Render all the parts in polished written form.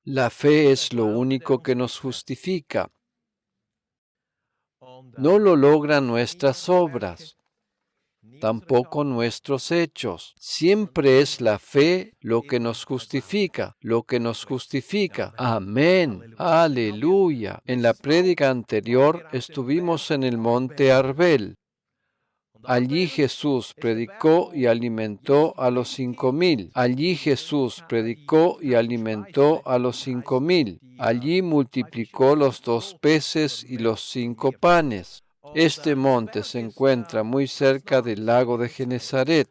La fe es lo único que nos justifica. No lo logran nuestras obras, tampoco nuestros hechos. Siempre es la fe lo que nos justifica, lo que nos justifica. Amén. Aleluya. En la prédica anterior estuvimos en el monte Arbel. Allí Jesús predicó y alimentó a los 5,000. Allí Jesús predicó y alimentó a los 5,000. Allí multiplicó los 2 peces y los 5 panes. Este monte se encuentra muy cerca del lago de Genezaret.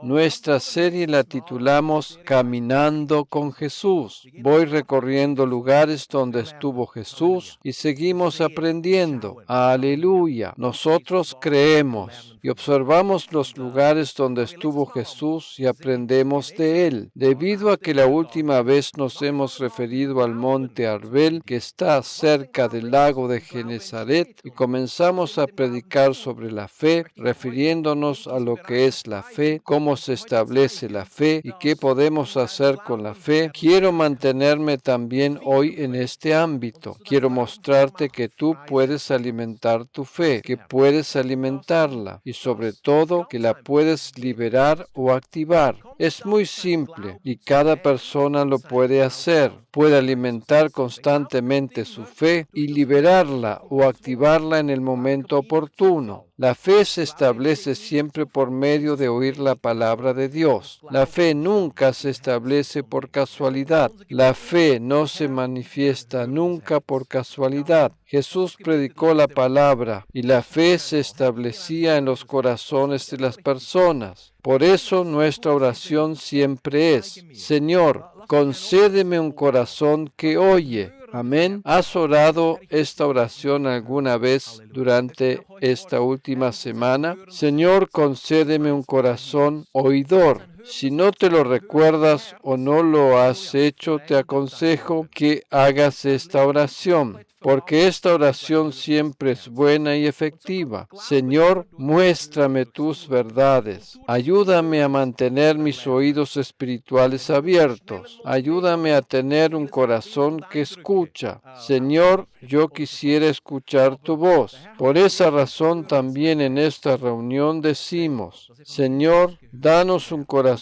Nuestra serie la titulamos Caminando con Jesús. Voy recorriendo lugares donde estuvo Jesús y seguimos aprendiendo. Aleluya. Nosotros creemos y observamos los lugares donde estuvo Jesús y aprendemos de Él. Debido a que la última vez nos hemos referido al monte Arbel, que está cerca del lago de Genezaret, y comenzamos a predicar sobre la fe, refiriéndonos a lo que es la fe, cómo se establece la fe y qué podemos hacer con la fe, quiero mantenerme también hoy en este ámbito. Quiero mostrarte que tú puedes alimentar tu fe, que puedes alimentarla y sobre todo que la puedes liberar o activar. Es muy simple y cada persona lo puede hacer. Puede alimentar constantemente su fe y liberarla o activarla en el momento oportuno. La fe se establece siempre por medio de oír la palabra de Dios. La fe nunca se establece por casualidad. La fe no se manifiesta nunca por casualidad. Jesús predicó la palabra y la fe se establecía en los corazones de las personas. Por eso nuestra oración siempre es: Señor, concédeme un corazón que oye. Amén. ¿Has orado esta oración alguna vez durante esta última semana? Señor, concédeme un corazón oidor. Si no te lo recuerdas o no lo has hecho, te aconsejo que hagas esta oración, porque esta oración siempre es buena y efectiva. Señor, muéstrame tus verdades. Ayúdame a mantener mis oídos espirituales abiertos. Ayúdame a tener un corazón que escucha. Señor, yo quisiera escuchar tu voz. Por esa razón también en esta reunión decimos: Señor, danos un corazón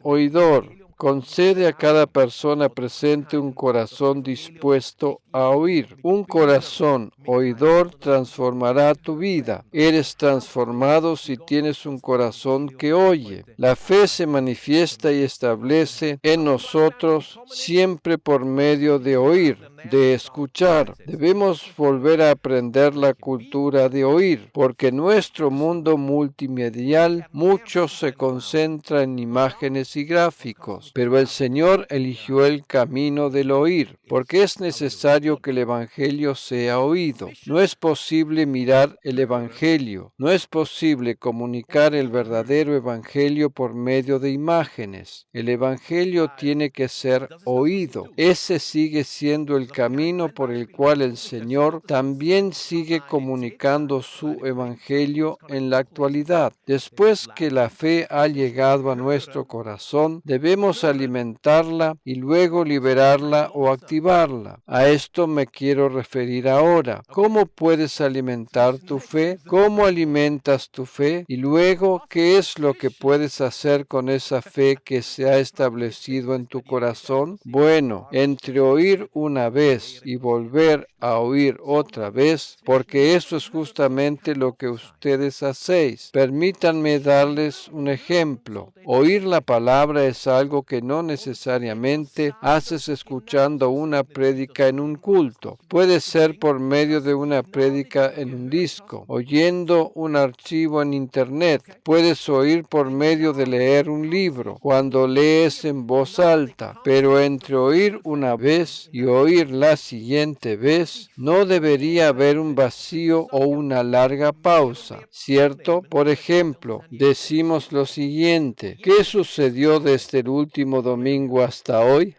oidor. Concede a cada persona presente un corazón dispuesto a oír. Un corazón oidor transformará tu vida. Eres transformado si tienes un corazón que oye. La fe se manifiesta y establece en nosotros siempre por medio de oír, de escuchar. Debemos volver a aprender la cultura de oír, porque en nuestro mundo multimedial mucho se concentra en imágenes y gráficos. Pero el Señor eligió el camino del oír, porque es necesario que el Evangelio sea oído. No es posible mirar el Evangelio, no es posible comunicar el verdadero Evangelio por medio de imágenes. El Evangelio tiene que ser oído. Ese sigue siendo el camino por el cual el Señor también sigue comunicando su Evangelio en la actualidad. Después que la fe ha llegado a nuestro corazón, debemos alimentarla y luego liberarla o activarla. A esto me quiero referir ahora. ¿Cómo puedes alimentar tu fe? ¿Cómo alimentas tu fe? Y luego, ¿qué es lo que puedes hacer con esa fe que se ha establecido en tu corazón? Bueno, entre oír una vez y volver a oír otra vez, porque eso es justamente lo que ustedes hacéis. Permítanme darles un ejemplo. Oír la palabra es algo que no necesariamente haces escuchando una prédica en un culto. Puede ser por medio de una prédica en un disco, oyendo un archivo en internet. Puedes oír por medio de leer un libro, cuando lees en voz alta. Pero entre oír una vez y oír la siguiente vez, no debería haber un vacío o una larga pausa, ¿cierto? Por ejemplo, decimos lo siguiente: ¿qué sucedió desde el último domingo hasta hoy?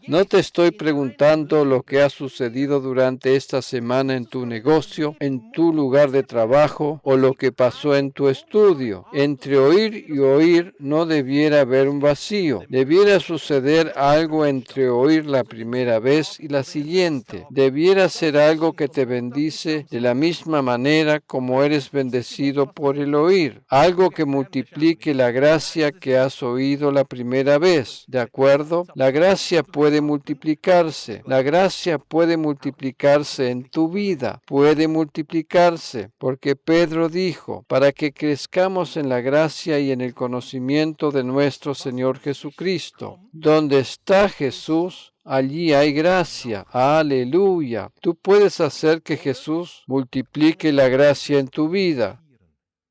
No te estoy preguntando lo que ha sucedido durante esta semana en tu negocio, en tu lugar de trabajo o lo que pasó en tu estudio. Entre oír y oír no debiera haber un vacío. Debiera suceder algo entre oír la primera vez y la siguiente. Debiera ser algo que te bendice de la misma manera como eres bendecido por el oír. Algo que multiplique la gracia que has oído la primera vez. ¿De acuerdo? La gracia puede multiplicarse. La gracia puede multiplicarse en tu vida. Puede multiplicarse. Porque Pedro dijo, para que crezcamos en la gracia y en el conocimiento de nuestro Señor Jesucristo. Donde está Jesús, allí hay gracia. Aleluya. Tú puedes hacer que Jesús multiplique la gracia en tu vida.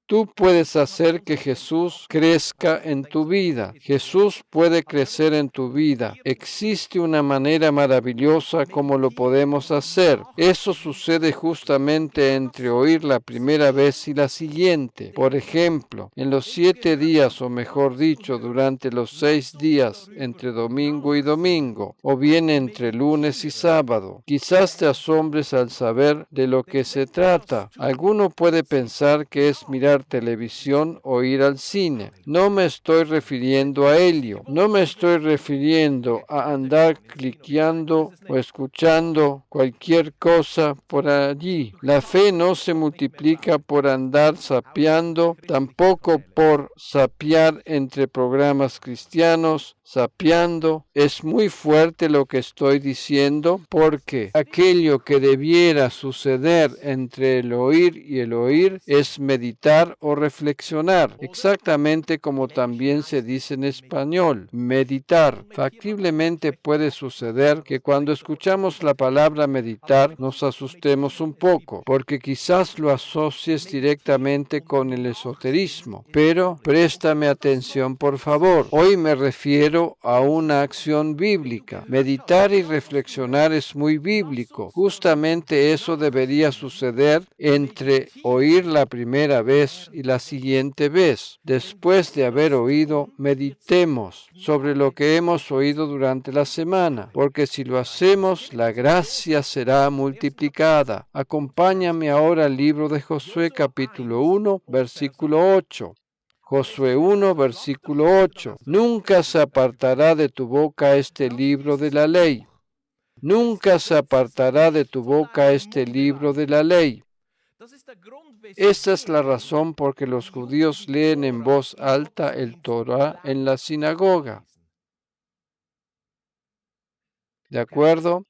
Tú puedes hacer que Jesús crezca en tu vida. Jesús puede crecer en tu vida. Existe una manera maravillosa como lo podemos hacer. Eso sucede justamente entre oír la primera vez y la siguiente. Por ejemplo, en los 7 días, o mejor dicho, durante los 6 días entre domingo y domingo, o bien entre lunes y sábado. Quizás te asombres al saber de lo que se trata. Alguno puede pensar que es mirar televisión o ir al cine. No me estoy refiriendo a ello. No me estoy refiriendo a andar cliqueando o escuchando cualquier cosa por allí. La fe no se multiplica por andar sapeando, tampoco por sapear entre programas cristianos. Sapeando, es muy fuerte lo que estoy diciendo, porque aquello que debiera suceder entre el oír y el oír es meditar o reflexionar, exactamente como también se dice en español, meditar. Factiblemente puede suceder que cuando escuchamos la palabra meditar nos asustemos un poco, porque quizás lo asocies directamente con el esoterismo, pero préstame atención por favor. Hoy me refiero a una acción bíblica. Meditar y reflexionar es muy bíblico. Justamente eso debería suceder entre oír la primera vez y la siguiente vez. Después de haber oído, meditemos sobre lo que hemos oído durante la semana, porque si lo hacemos, la gracia será multiplicada. Acompáñame ahora al libro de Josué capítulo 1, versículo 8. Josué 1, versículo 8. Nunca se apartará de tu boca este libro de la ley. Nunca se apartará de tu boca este libro de la ley. Esta es la razón por que los judíos leen en voz alta el Torah en la sinagoga. ¿De acuerdo?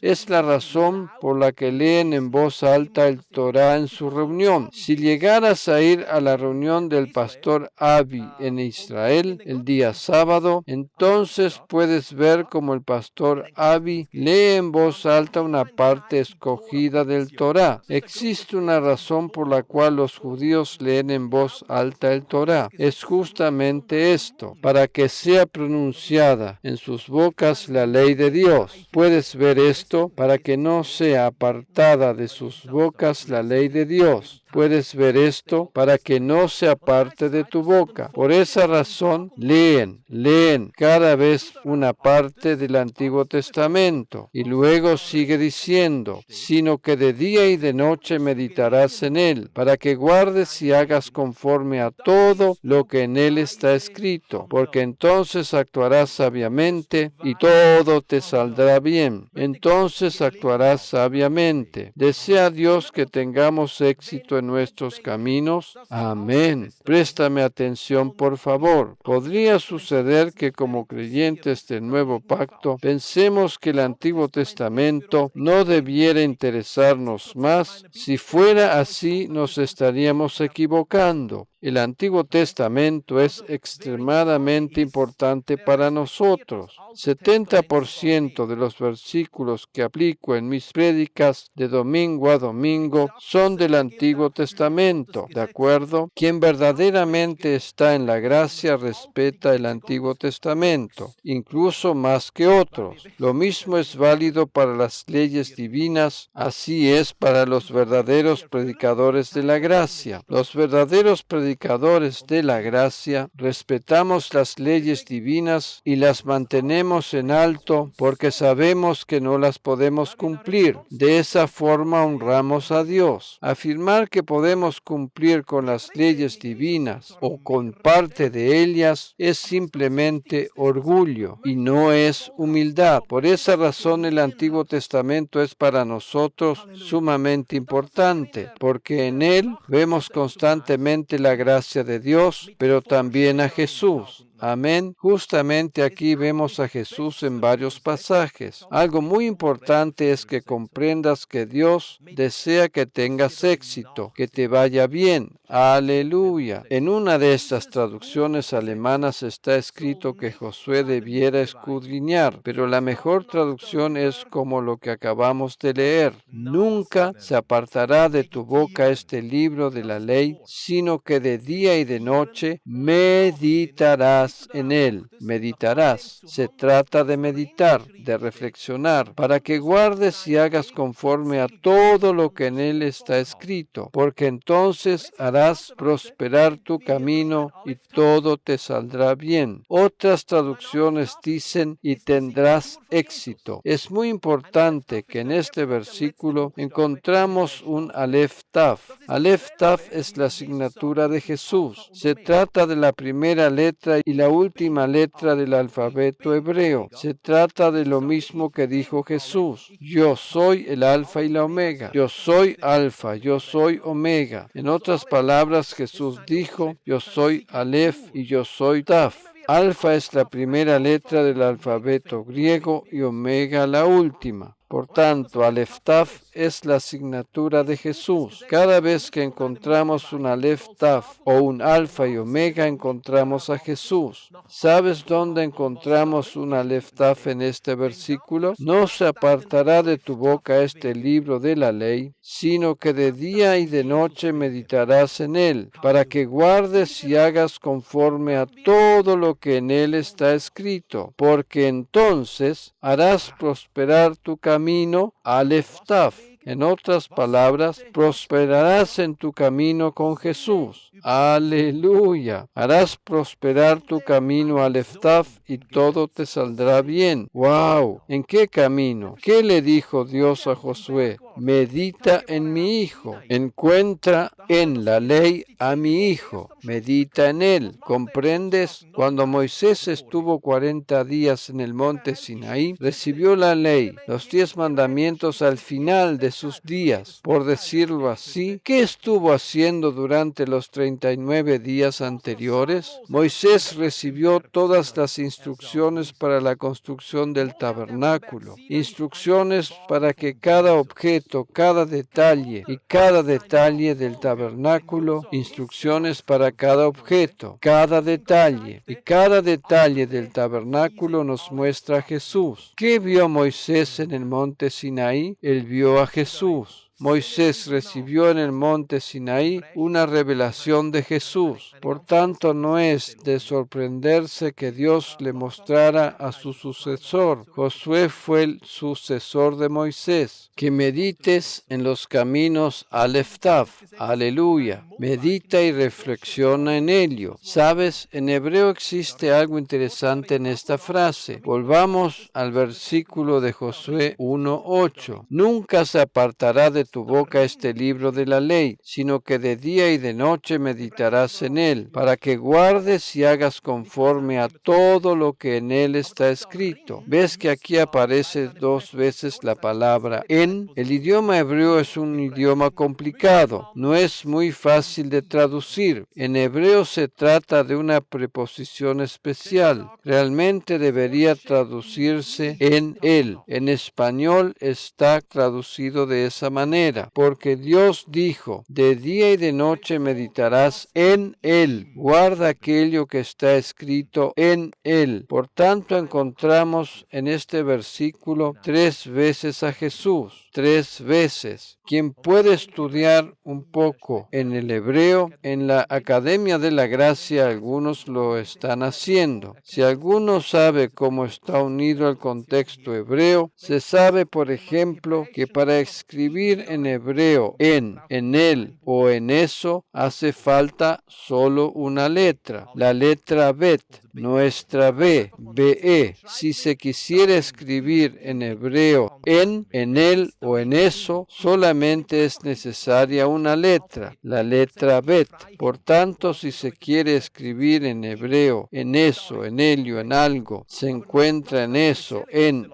Es la razón por la que leen en voz alta el Torah en su reunión. Si llegaras a ir a la reunión del pastor Abi en Israel el día sábado, entonces puedes ver cómo el pastor Abi lee en voz alta una parte escogida del Torah. Existe una razón por la cual los judíos leen en voz alta el Torah. Es justamente esto, para que sea pronunciada en sus bocas la ley de Dios. Puedes ver esto para que no sea apartada de sus bocas la ley de Dios. Puedes ver esto para que no se aparte de tu boca. Por esa razón, leen cada vez una parte del Antiguo Testamento. Y luego sigue diciendo, sino que de día y de noche meditarás en él, para que guardes y hagas conforme a todo lo que en él está escrito, porque entonces actuarás sabiamente y todo te saldrá bien. Entonces actuarás sabiamente. Desea Dios que tengamos éxito en nuestros caminos. Amén. Préstame atención, por favor. Podría suceder que como creyentes del nuevo pacto pensemos que el Antiguo Testamento no debiera interesarnos más. Si fuera así, nos estaríamos equivocando. El Antiguo Testamento es extremadamente importante para nosotros. 70% de los versículos que aplico en mis prédicas de domingo a domingo son del Antiguo Testamento, ¿de acuerdo? Quien verdaderamente está en la gracia respeta el Antiguo Testamento, incluso más que otros. Lo mismo es válido para las leyes divinas, así es para los verdaderos predicadores de la gracia. Los verdaderos predicadores predicadores de la gracia, respetamos las leyes divinas y las mantenemos en alto porque sabemos que no las podemos cumplir. De esa forma honramos a Dios. Afirmar que podemos cumplir con las leyes divinas o con parte de ellas es simplemente orgullo y no es humildad. Por esa razón el Antiguo Testamento es para nosotros sumamente importante, porque en él vemos constantemente la gracia de Dios, pero también a Jesús. Amén. Justamente aquí vemos a Jesús en varios pasajes. Algo muy importante es que comprendas que Dios desea que tengas éxito, que te vaya bien. Aleluya. En una de estas traducciones alemanas está escrito que Josué debiera escudriñar, pero la mejor traducción es como lo que acabamos de leer. Nunca se apartará de tu boca este libro de la ley, sino que de día y de noche meditarás en él. Meditarás. Se trata de meditar, de reflexionar, para que guardes y hagas conforme a todo lo que en él está escrito, porque entonces harás prosperar tu camino y todo te saldrá bien. Otras traducciones dicen y tendrás éxito. Es muy importante que en este versículo encontramos un Aleph Taf. Aleph Taf es la asignatura de Jesús. Se trata de la primera letra y la última letra del alfabeto hebreo. Se trata de lo mismo que dijo Jesús. Yo soy el alfa y la omega. Yo soy alfa, yo soy omega. En otras palabras, Jesús dijo, yo soy Aleph y yo soy Taf. Alfa es la primera letra del alfabeto griego y omega la última. Por tanto, Aleph Taf es la asignatura de Jesús. Cada vez que encontramos un Aleph Taf o un alfa y omega, encontramos a Jesús. ¿Sabes dónde encontramos un Aleph Taf en este versículo? No se apartará de tu boca este libro de la ley, sino que de día y de noche meditarás en él, para que guardes y hagas conforme a todo lo que en él está escrito, porque entonces harás prosperar tu camino, Aleph Taf. En otras palabras, prosperarás en tu camino con Jesús. Aleluya. Harás prosperar tu camino, Aleph Taf, y todo te saldrá bien. ¡Wow! ¿En qué camino? ¿Qué le dijo Dios a Josué? Medita en mi hijo. Encuentra en la ley a mi hijo. Medita en él. ¿Comprendes? Cuando Moisés estuvo 40 días en el monte Sinaí, recibió la ley, los 10 mandamientos al final de sus días, por decirlo así. ¿Qué estuvo haciendo durante los 39 días anteriores? Moisés recibió todas las instrucciones para la construcción del tabernáculo, instrucciones para que cada objeto, cada detalle del tabernáculo, instrucciones para cada objeto, cada detalle del tabernáculo nos muestra a Jesús. ¿Qué vio Moisés en el monte Sinaí? Él vio a Jesús. Moisés recibió en el monte Sinaí una revelación de Jesús. Por tanto, no es de sorprenderse que Dios le mostrara a su sucesor. Josué fue el sucesor de Moisés. Que medites en los caminos Aleph Taf. Aleluya. Medita y reflexiona en ello. ¿Sabes? En hebreo existe algo interesante en esta frase. Volvamos al versículo de Josué 1:8. Nunca se apartará de tu boca este libro de la ley, sino que de día y de noche meditarás en él, para que guardes y hagas conforme a todo lo que en él está escrito. ¿Ves que aquí aparece 2 veces la palabra en? El idioma hebreo es un idioma complicado, no es muy fácil de traducir. En hebreo se trata de una preposición especial. Realmente debería traducirse en él. En español está traducido de esa manera, porque Dios dijo, de día y de noche meditarás en él. Guarda aquello que está escrito en él. Por tanto, encontramos en este versículo 3 veces a Jesús. 3 veces. Quien puede estudiar un poco en el hebreo, en la Academia de la Gracia algunos lo están haciendo. Si alguno sabe cómo está unido al contexto hebreo, se sabe, por ejemplo, que para escribir en hebreo en él o en eso, hace falta solo una letra, la letra Bet, nuestra B, BE. Si se quisiera escribir en hebreo en él o en eso, solamente es necesaria una letra, la letra Bet. Por tanto, si se quiere escribir en hebreo en eso, en ello, en algo, se encuentra en eso, en,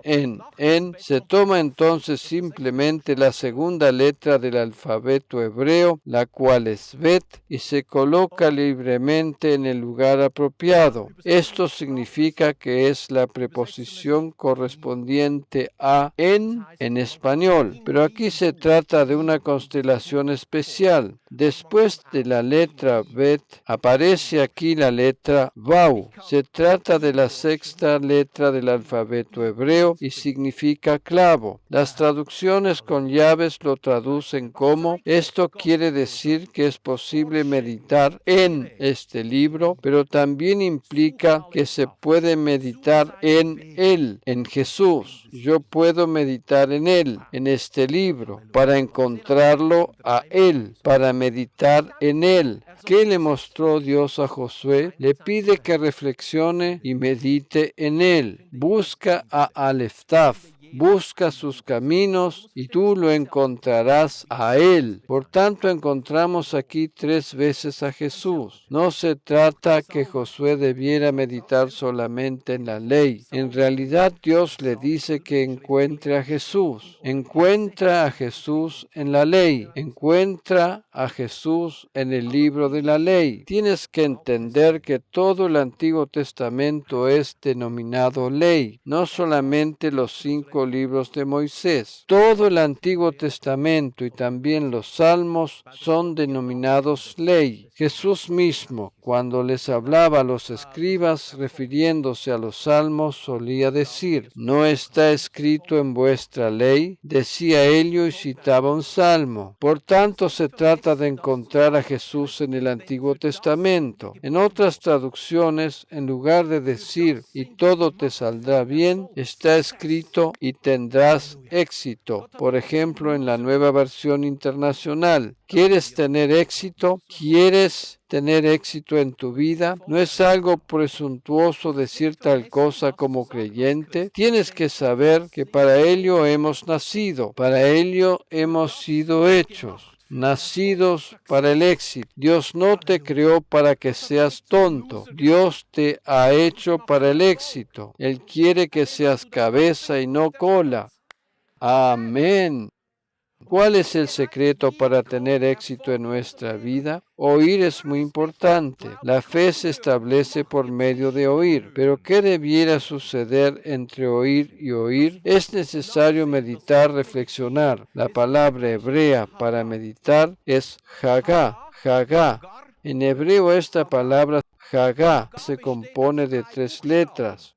se toma entonces simplemente la segunda letra del alfabeto hebreo, la cual es Bet, y se coloca libremente en el lugar apropiado. Esto significa que es la preposición correspondiente a en español, pero aquí se trata de una constelación especial. Después de la letra Bet aparece aquí la letra Vau. Se trata de la sexta letra del alfabeto hebreo y significa clavo. Las traducciones con llaves lo traducen como: esto quiere decir que es posible meditar en este libro, pero también implica que se puede meditar en Él, en Jesús. Yo puedo meditar en Él, en este libro, para encontrarlo a Él, para meditar en Él. ¿Qué le mostró Dios a Josué? Le pide que reflexione y medite en Él. Busca a Aleftaf. Busca sus caminos y tú lo encontrarás a Él. Por tanto, encontramos aquí 3 veces a Jesús. No se trata que Josué debiera meditar solamente en la ley. En realidad, Dios le dice que encuentre a Jesús. Encuentra a Jesús en la ley. Encuentra a Jesús en el libro de la ley. Tienes que entender que todo el Antiguo Testamento es denominado ley, no solamente los 5 libros de Moisés. Todo el Antiguo Testamento y también los Salmos son denominados ley. Jesús mismo, cuando les hablaba a los escribas refiriéndose a los Salmos, solía decir: ¿no está escrito en vuestra ley? Decía ello y citaba un salmo. Por tanto, se trata de encontrar a Jesús en el Antiguo Testamento. En otras traducciones, en lugar de decir "y todo te saldrá bien", está escrito "y tendrás éxito". Por ejemplo, en la Nueva Versión Internacional. ¿Quieres tener éxito? ¿Quieres tener éxito en tu vida? No es algo presuntuoso decir tal cosa como creyente. Tienes que saber que para ello hemos nacido, para ello hemos sido hechos. Nacidos para el éxito. Dios no te creó para que seas tonto. Dios te ha hecho para el éxito. Él quiere que seas cabeza y no cola. Amén. ¿Cuál es el secreto para tener éxito en nuestra vida? Oír es muy importante. La fe se establece por medio de oír. Pero ¿qué debiera suceder entre oír y oír? Es necesario meditar, reflexionar. La palabra hebrea para meditar es hagá. Hagá. En hebreo esta palabra hagá se compone de 3 letras.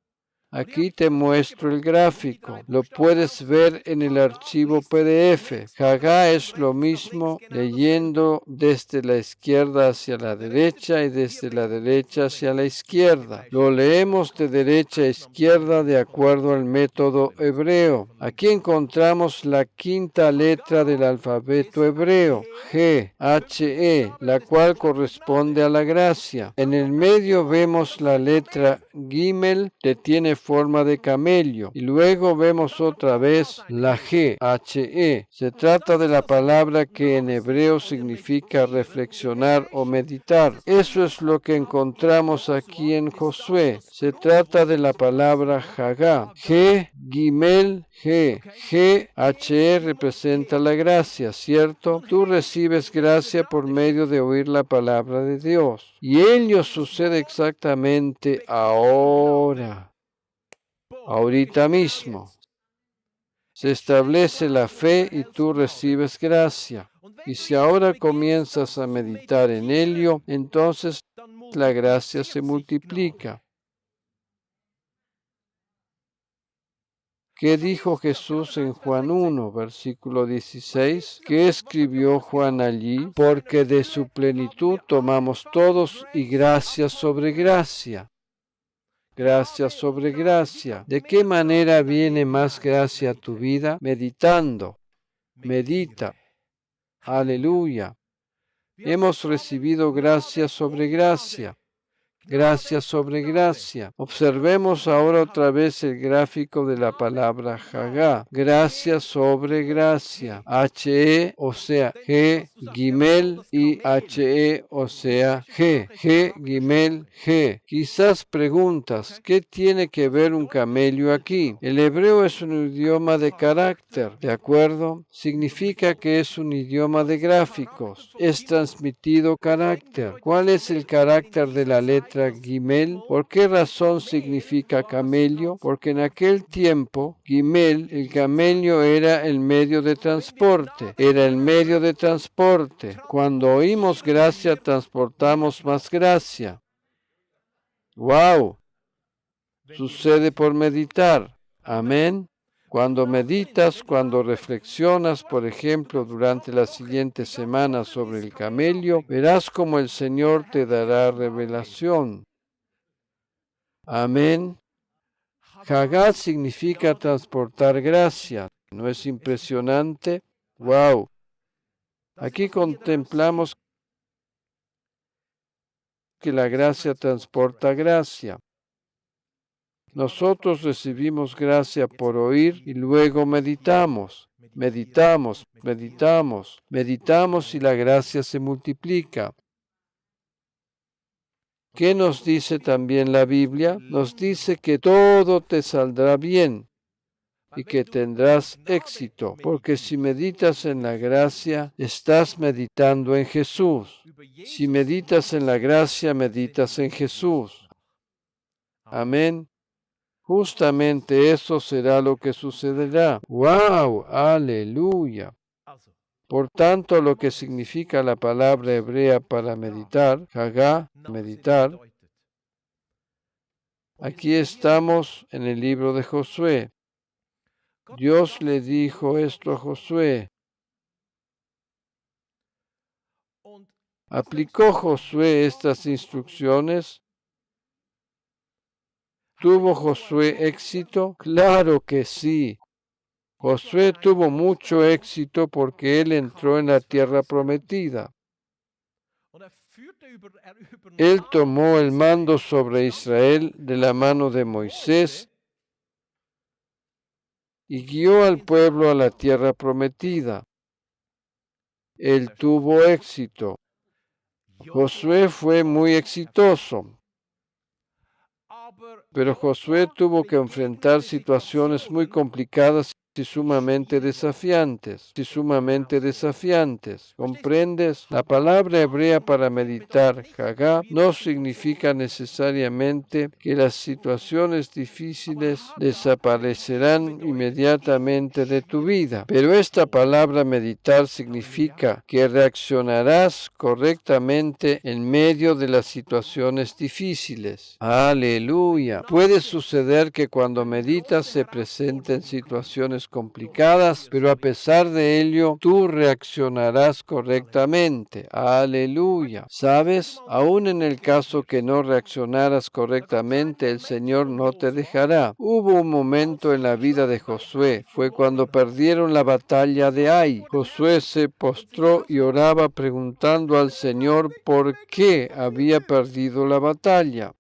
Aquí te muestro el gráfico. Lo puedes ver en el archivo PDF. Hagá es lo mismo leyendo desde la izquierda hacia la derecha y desde la derecha hacia la izquierda. Lo leemos de derecha a izquierda de acuerdo al método hebreo. Aquí encontramos la 5ª letra del alfabeto hebreo, G, H-E, la cual corresponde a la gracia. En el medio vemos la letra Gimel, que tiene forma de camello, y luego vemos otra vez la G, H-E. Se trata de la palabra que en hebreo significa reflexionar o meditar. Eso es lo que encontramos aquí en Josué. Se trata de la palabra Hagá. G, Gimel, G. G, H-E representa la gracia, ¿cierto? Tú recibes gracia por medio de oír la palabra de Dios. Y ello sucede exactamente ahora. Ahorita mismo. Se establece la fe y tú recibes gracia. Y si ahora comienzas a meditar en ello, entonces la gracia se multiplica. ¿Qué dijo Jesús en Juan 1, versículo 16? ¿Qué escribió Juan allí? Porque de su plenitud tomamos todos y gracia sobre gracia. Gracia sobre gracia. ¿De qué manera viene más gracia a tu vida? Meditando. Medita. Aleluya. Hemos recibido gracia sobre gracia. Gracia sobre gracia. Observemos ahora otra vez el gráfico de la palabra Hagá. Gracia sobre gracia. H-E, o sea, G, Gimel y H-E, o sea, G. G, Gimel, G. Quizás preguntas, ¿qué tiene que ver un camello aquí? El hebreo es un idioma de carácter, ¿de acuerdo? Significa que es un idioma de gráficos. Es transmitido carácter. ¿Cuál es el carácter de la letra Gimel? ¿Por qué razón significa camello? Porque en aquel tiempo, Gimel, el camello era el medio de transporte. Era el medio de transporte. Cuando oímos gracia, transportamos más gracia. ¡Wow! Sucede por meditar. Amén. Cuando meditas, cuando reflexionas, por ejemplo, durante la siguiente semana sobre el camello, verás cómo el Señor te dará revelación. Amén. Hagá significa transportar gracia. ¿No es impresionante? ¡Wow! Aquí contemplamos que la gracia transporta gracia. Nosotros recibimos gracia por oír y luego meditamos y la gracia se multiplica. ¿Qué nos dice también la Biblia? Nos dice que todo te saldrá bien y que tendrás éxito, porque si meditas en la gracia, estás meditando en Jesús. Si meditas en la gracia, meditas en Jesús. Amén. Justamente eso será lo que sucederá. ¡Wow! ¡Aleluya! Por tanto, lo que significa la palabra hebrea para meditar, Hagá, meditar, aquí estamos en el libro de Josué. Dios le dijo esto a Josué. ¿Aplicó Josué estas instrucciones? ¿Tuvo Josué éxito? Claro que sí. Josué tuvo mucho éxito porque él entró en la tierra prometida. Él tomó el mando sobre Israel de la mano de Moisés y guió al pueblo a la tierra prometida. Él tuvo éxito. Josué fue muy exitoso. Pero Josué tuvo que enfrentar situaciones muy complicadas y sumamente desafiantes. ¿Comprendes? La palabra hebrea para meditar, Hagá, no significa necesariamente que las situaciones difíciles desaparecerán inmediatamente de tu vida. Pero esta palabra meditar significa que reaccionarás correctamente en medio de las situaciones difíciles. Aleluya. Puede suceder que cuando meditas se presenten situaciones complicadas, pero a pesar de ello, tú reaccionarás correctamente. Aleluya. ¿Sabes? Aún en el caso que no reaccionaras correctamente, el Señor no te dejará. Hubo un momento en la vida de Josué, fue cuando perdieron la batalla de Ai. Josué se postró y oraba preguntando al Señor por qué había perdido la batalla.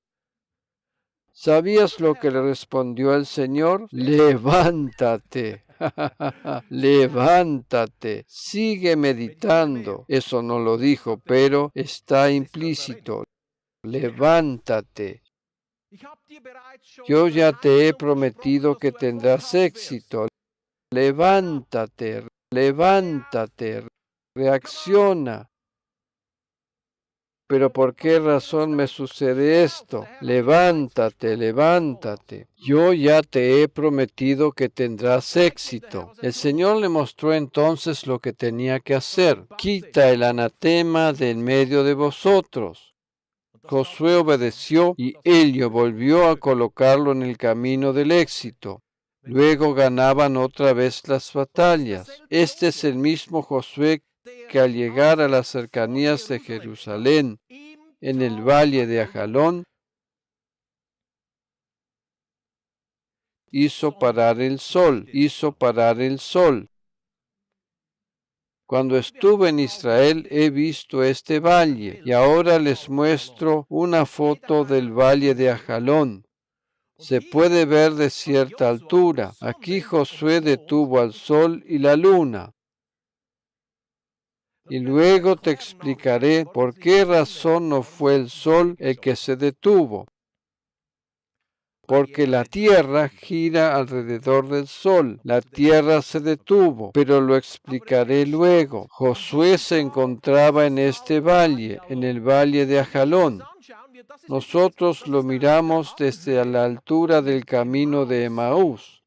¿Sabías lo que le respondió el Señor? Levántate. Levántate, sigue meditando. Eso no lo dijo, pero está implícito. Levántate. Yo ya te he prometido que tendrás éxito. Levántate, levántate, reacciona. ¿Pero por qué razón me sucede esto? Levántate, levántate. Yo ya te he prometido que tendrás éxito. El Señor le mostró entonces lo que tenía que hacer. Quita el anatema de en medio de vosotros. Josué obedeció y Elio volvió a colocarlo en el camino del éxito. Luego ganaban otra vez las batallas. Este es el mismo Josué que al llegar a las cercanías de Jerusalén, en el valle de Ajalón, hizo parar el sol. Cuando estuve en Israel he visto este valle y ahora les muestro una foto del valle de Ajalón. Se puede ver de cierta altura. Aquí Josué detuvo al sol y la luna. Y luego te explicaré por qué razón no fue el sol el que se detuvo. Porque la tierra gira alrededor del sol. La tierra se detuvo, pero lo explicaré luego. Josué se encontraba en este valle, en el valle de Ajalón. Nosotros lo miramos desde la altura del camino de Emaús.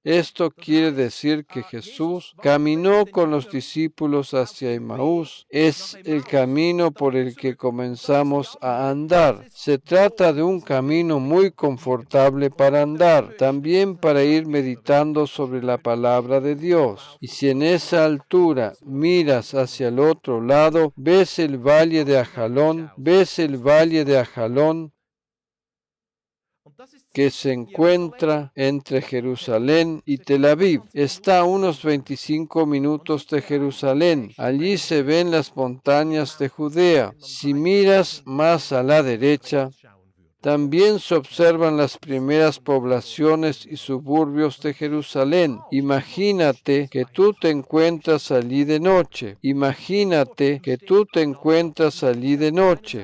Esto quiere decir que Jesús caminó con los discípulos hacia Emaús. Es el camino por el que comenzamos a andar. Se trata de un camino muy confortable para andar, también para ir meditando sobre la palabra de Dios. Y si en esa altura miras hacia el otro lado, ves el valle de Ajalón, que se encuentra entre Jerusalén y Tel Aviv. Está a unos 25 minutos de Jerusalén. Allí se ven las montañas de Judea. Si miras más a la derecha, también se observan las primeras poblaciones y suburbios de Jerusalén. Imagínate que tú te encuentras allí de noche.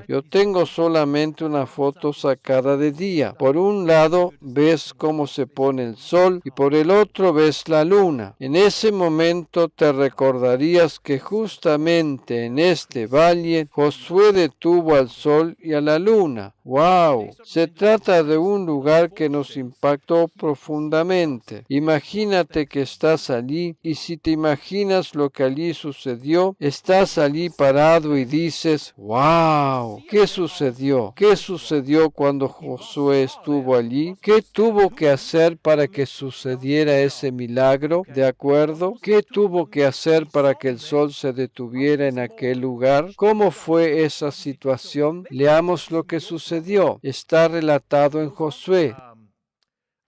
Yo tengo solamente una foto sacada de día. Por un lado ves cómo se pone el sol y por el otro ves la luna. En ese momento te recordarías que justamente en este valle Josué detuvo al sol y a la luna. ¡Wow! Se trata de un lugar que nos impactó profundamente. Imagínate que estás allí y si te imaginas lo que allí sucedió, estás allí parado y dices, ¡wow! ¿Qué sucedió? ¿Qué sucedió cuando Josué estuvo allí? ¿Qué tuvo que hacer para que sucediera ese milagro? ¿De acuerdo? ¿Qué tuvo que hacer para que el sol se detuviera en aquel lugar? ¿Cómo fue esa situación? Leamos lo que sucedió. Está relatado en Josué.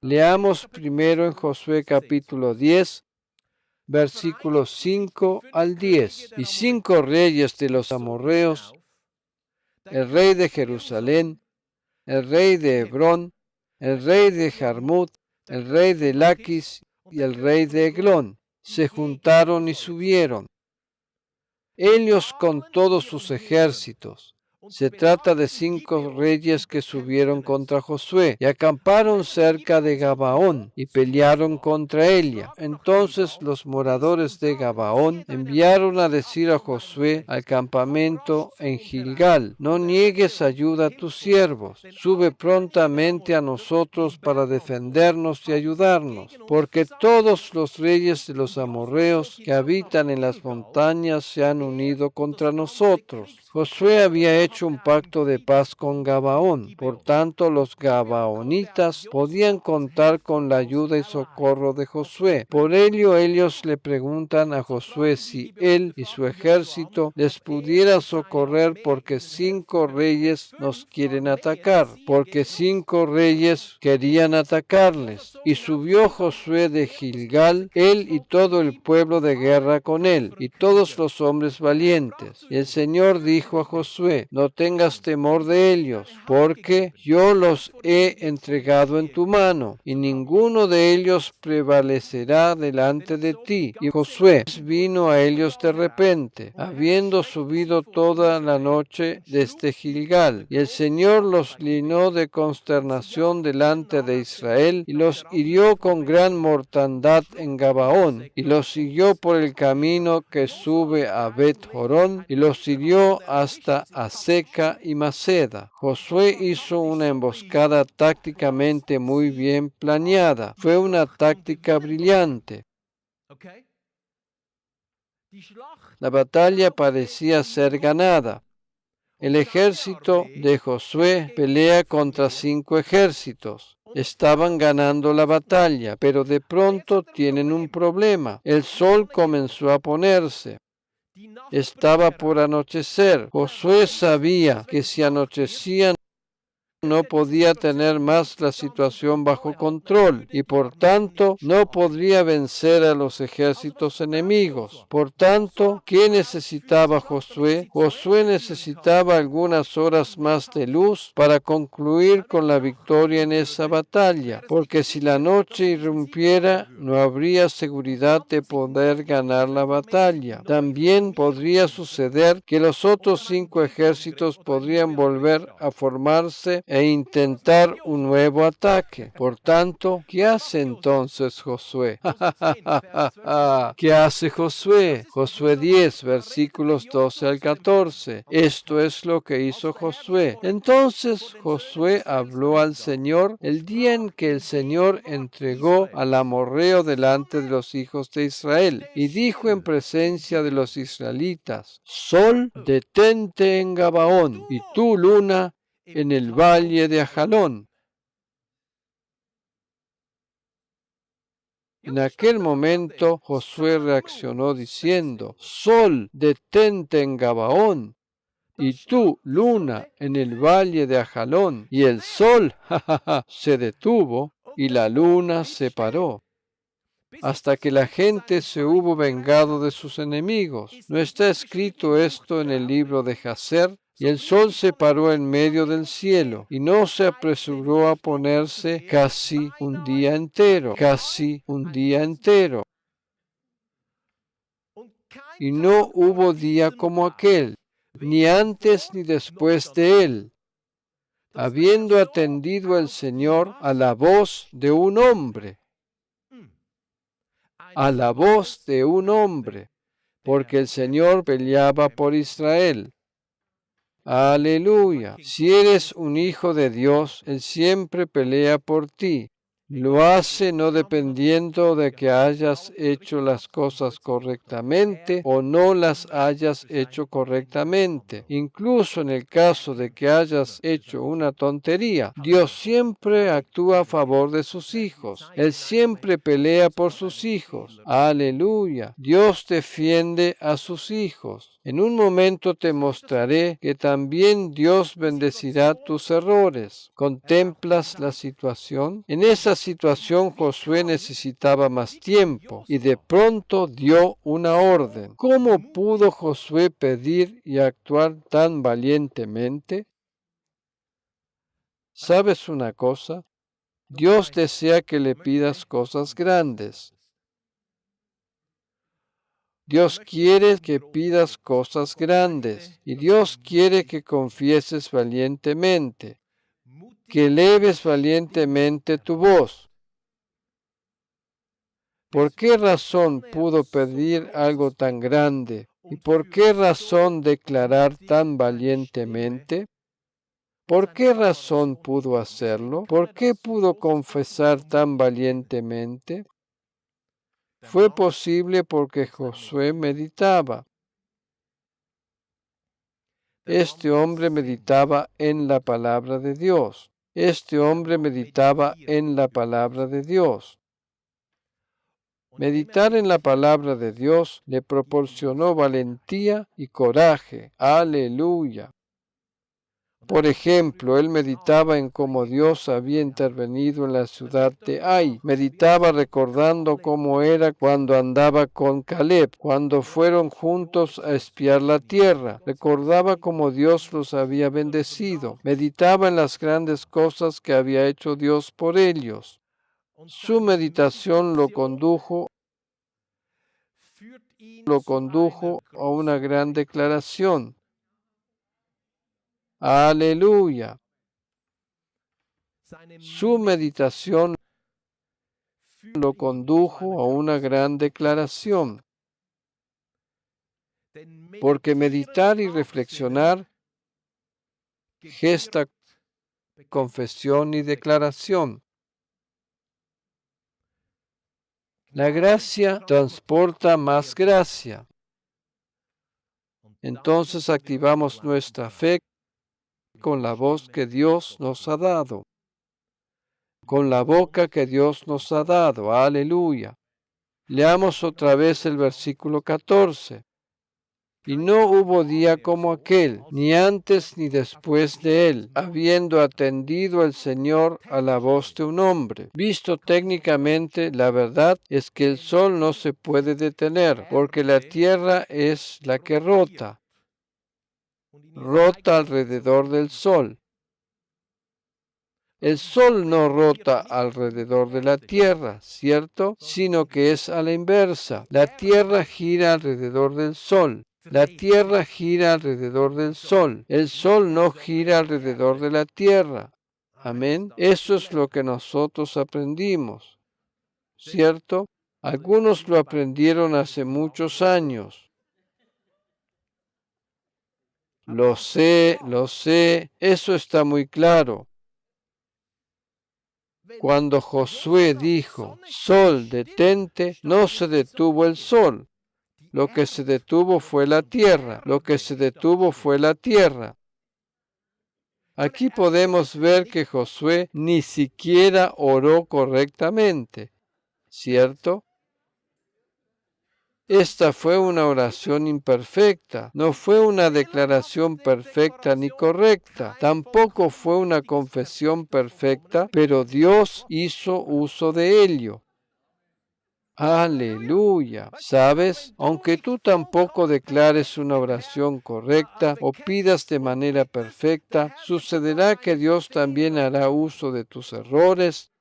Leamos primero en Josué capítulo 10, versículos 5 al 10. Y 5 reyes de los amorreos, el rey de Jerusalén, el rey de Hebrón, el rey de Jarmut, el rey de Laquis y el rey de Eglón, se juntaron y subieron, ellos con todos sus ejércitos. Se trata de 5 reyes que subieron contra Josué y acamparon cerca de Gabaón y pelearon contra ella. Entonces los moradores de Gabaón enviaron a decir a Josué al campamento en Gilgal: no niegues ayuda a tus siervos, sube prontamente a nosotros para defendernos y ayudarnos, porque todos los reyes de los amorreos que habitan en las montañas se han unido contra nosotros. Josué había hecho un pacto de paz con Gabaón, por tanto los gabaonitas podían contar con la ayuda y socorro de Josué. Por ello ellos le preguntan a Josué si él y su ejército les pudiera socorrer porque 5 reyes nos quieren atacar, porque 5 reyes querían atacarles. Y subió Josué de Gilgal, él y todo el pueblo de guerra con él, y todos los hombres valientes. Y el Señor dijo a Josué: no tengas temor de ellos, porque yo los he entregado en tu mano, y ninguno de ellos prevalecerá delante de ti. Y Josué vino a ellos de repente, habiendo subido toda la noche desde Gilgal, y el Señor los llenó de consternación delante de Israel, y los hirió con gran mortandad en Gabaón, y los siguió por el camino que sube a Bet-Jorón, y los hirió hasta Aseca y Maceda. Josué hizo una emboscada tácticamente muy bien planeada. Fue una táctica brillante. La batalla parecía ser ganada. El ejército de Josué pelea contra 5 ejércitos. Estaban ganando la batalla, pero de pronto tienen un problema. El sol comenzó a ponerse. Estaba por anochecer. Josué sabía que si anochecía no podía tener más la situación bajo control y por tanto no podría vencer a los ejércitos enemigos. Por tanto, ¿qué necesitaba Josué? Josué necesitaba algunas horas más de luz para concluir con la victoria en esa batalla, porque si la noche irrumpiera, no habría seguridad de poder ganar la batalla. También podría suceder que los otros 5 ejércitos podrían volver a formarse e intentar un nuevo ataque. Por tanto, ¿qué hace entonces Josué? ¿Qué hace Josué? Josué 10, versículos 12 al 14. Esto es lo que hizo Josué. Entonces Josué habló al Señor el día en que el Señor entregó al amorreo delante de los hijos de Israel, y dijo en presencia de los israelitas: Sol, detente en Gabaón, y tú, luna, en el valle de Ajalón. En aquel momento Josué reaccionó diciendo: Sol, detente en Gabaón, y tú, luna, en el valle de Ajalón. Y el sol, se detuvo, y la luna se paró, hasta que la gente se hubo vengado de sus enemigos. ¿No está escrito esto en el libro de Jacer? Y el sol se paró en medio del cielo, y no se apresuró a ponerse casi un día entero, casi un día entero. Y no hubo día como aquel, ni antes ni después de él, habiendo atendido el Señor a la voz de un hombre, a la voz de un hombre, porque el Señor peleaba por Israel. Aleluya. Si eres un hijo de Dios, Él siempre pelea por ti. Lo hace no dependiendo de que hayas hecho las cosas correctamente o no las hayas hecho correctamente. Incluso en el caso de que hayas hecho una tontería, Dios siempre actúa a favor de sus hijos. Él siempre pelea por sus hijos. Aleluya. Dios defiende a sus hijos. En un momento te mostraré que también Dios bendecirá tus errores. ¿Contemplas la situación? En esa situación Josué necesitaba más tiempo y de pronto dio una orden. ¿Cómo pudo Josué pedir y actuar tan valientemente? ¿Sabes una cosa? Dios desea que le pidas cosas grandes. Dios quiere que pidas cosas grandes y Dios quiere que confieses valientemente, que eleves valientemente tu voz. ¿Por qué razón pudo pedir algo tan grande? ¿Y por qué razón declarar tan valientemente? ¿Por qué razón pudo hacerlo? ¿Por qué pudo confesar tan valientemente? Fue posible porque Josué meditaba. Este hombre meditaba en la palabra de Dios. Este hombre meditaba en la palabra de Dios. Meditar en la palabra de Dios le proporcionó valentía y coraje. Aleluya. Por ejemplo, él meditaba en cómo Dios había intervenido en la ciudad de Ai. Meditaba recordando cómo era cuando andaba con Caleb, cuando fueron juntos a espiar la tierra. Recordaba cómo Dios los había bendecido. Meditaba en las grandes cosas que había hecho Dios por ellos. Su meditación lo condujo a una gran declaración. Aleluya. Su meditación lo condujo a una gran declaración. Porque meditar y reflexionar gesta confesión y declaración. La gracia transporta más gracia. Entonces activamos nuestra fe con la voz que Dios nos ha dado, con la boca que Dios nos ha dado. Aleluya. Leamos otra vez el versículo 14. Y no hubo día como aquel, ni antes ni después de él, habiendo atendido el Señor a la voz de un hombre. Visto técnicamente, la verdad es que el sol no se puede detener, porque la tierra es la que rota alrededor del sol. El sol no rota alrededor de la tierra, ¿cierto? Sino que es a la inversa. La tierra gira alrededor del sol. La tierra gira alrededor del sol. El sol no gira alrededor de la tierra. Amén. Eso es lo que nosotros aprendimos, ¿cierto? Algunos lo aprendieron hace muchos años. Lo sé, eso está muy claro. Cuando Josué dijo, sol, detente, no se detuvo el sol. Lo que se detuvo fue la tierra. Aquí podemos ver que Josué ni siquiera oró correctamente, ¿cierto? Esta fue una oración imperfecta, no fue una declaración perfecta ni correcta, tampoco fue una confesión perfecta, pero Dios hizo uso de ello. Aleluya. ¿Sabes? Aunque tú tampoco declares una oración correcta o pidas de manera perfecta, sucederá que Dios también hará uso de tus errores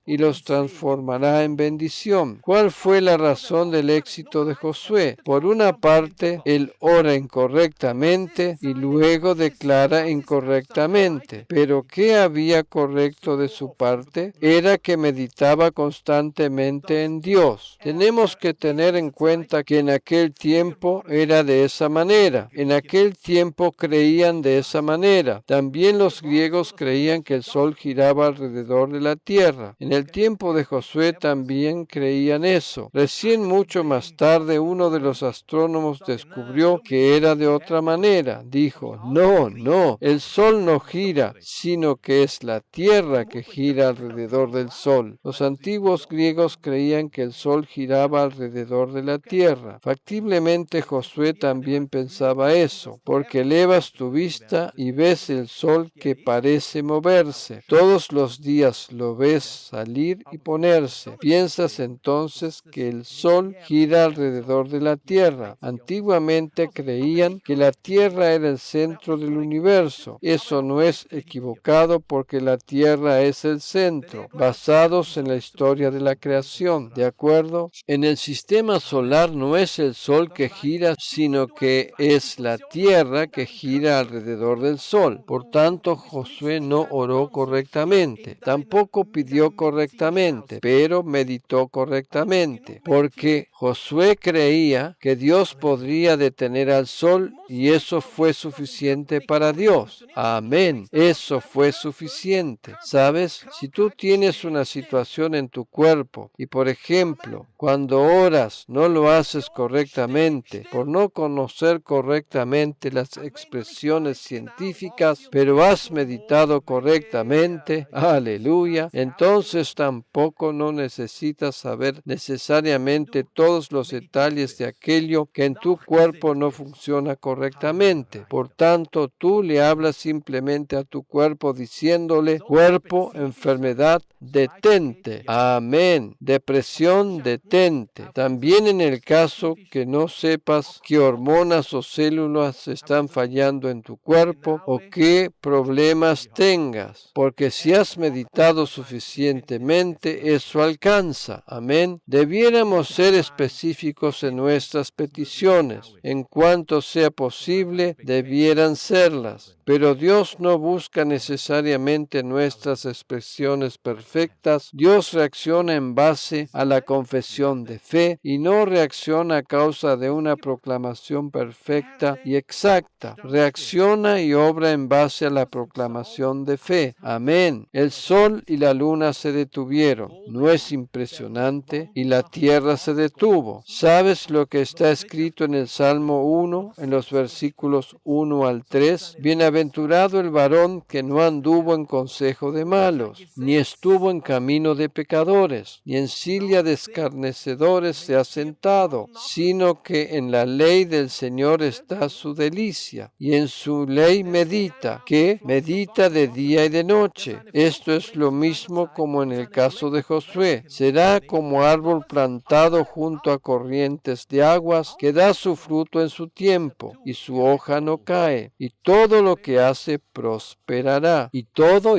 y los transformará en bendición. ¿Cuál fue la razón del éxito de Josué? Por una parte, él ora incorrectamente y luego declara incorrectamente. ¿Pero qué había correcto de su parte? Era que meditaba constantemente en Dios. Tenemos que tener en cuenta que en aquel tiempo era de esa manera. En aquel tiempo creían de esa manera. También los griegos creían que el sol giraba alrededor de la tierra. En el tiempo de Josué también creían eso. Recién mucho más tarde uno de los astrónomos descubrió que era de otra manera. Dijo, no, el sol no gira, sino que es la tierra que gira alrededor del sol. Los antiguos griegos creían que el sol giraba alrededor de la tierra. Factiblemente Josué también pensaba eso, porque elevas tu vista y ves el sol que parece moverse. Todos los días lo ves salir y ponerse. Piensas entonces que el sol gira alrededor de la tierra. Antiguamente creían que la tierra era el centro del universo. Eso no es equivocado porque la tierra es el centro, basados en la historia de la creación. ¿De acuerdo? En el sistema solar no es el sol que gira, sino que es la tierra que gira alrededor del sol. Por tanto, Josué no oró correctamente. Tampoco pidió correctamente, pero meditó correctamente, porque Josué creía que Dios podría detener al sol y eso fue suficiente para Dios. Amén. Eso fue suficiente. ¿Sabes? Si tú tienes una situación en tu cuerpo y, por ejemplo, cuando oras no lo haces correctamente, por no conocer correctamente las expresiones científicas, pero has meditado correctamente, aleluya, entonces tampoco no necesitas saber necesariamente todos los detalles de aquello que en tu cuerpo no funciona correctamente. Por tanto, tú le hablas simplemente a tu cuerpo diciéndole, cuerpo, enfermedad, detente. Amén. Depresión, detente. También en el caso que no sepas qué hormonas o células están fallando en tu cuerpo o qué problemas tengas, porque si has meditado suficientemente, eso alcanza. Amén. Debiéramos ser específicos en nuestras peticiones. En cuanto sea posible, debieran serlas. Pero Dios no busca necesariamente nuestras expresiones perfectas. Dios reacciona en base a la confesión de fe y no reacciona a causa de una proclamación perfecta y exacta. Reacciona y obra en base a la proclamación de fe. Amén. El sol y la luna se detuvieron. ¿No es impresionante? Y la tierra se detuvo. ¿Sabes lo que está escrito en el Salmo 1, en los versículos 1 al 3? Bienaventurado Bienaventurado el varón que no anduvo en consejo de malos, ni estuvo en camino de pecadores, ni en silla de escarnecedores se ha sentado, sino que en la ley del Señor está su delicia, y en su ley medita, que medita de día y de noche. Esto es lo mismo como en el caso de Josué. Será como árbol plantado junto a corrientes de aguas, que da su fruto en su tiempo, y su hoja no cae, y todo lo que hace prosperará. Y todo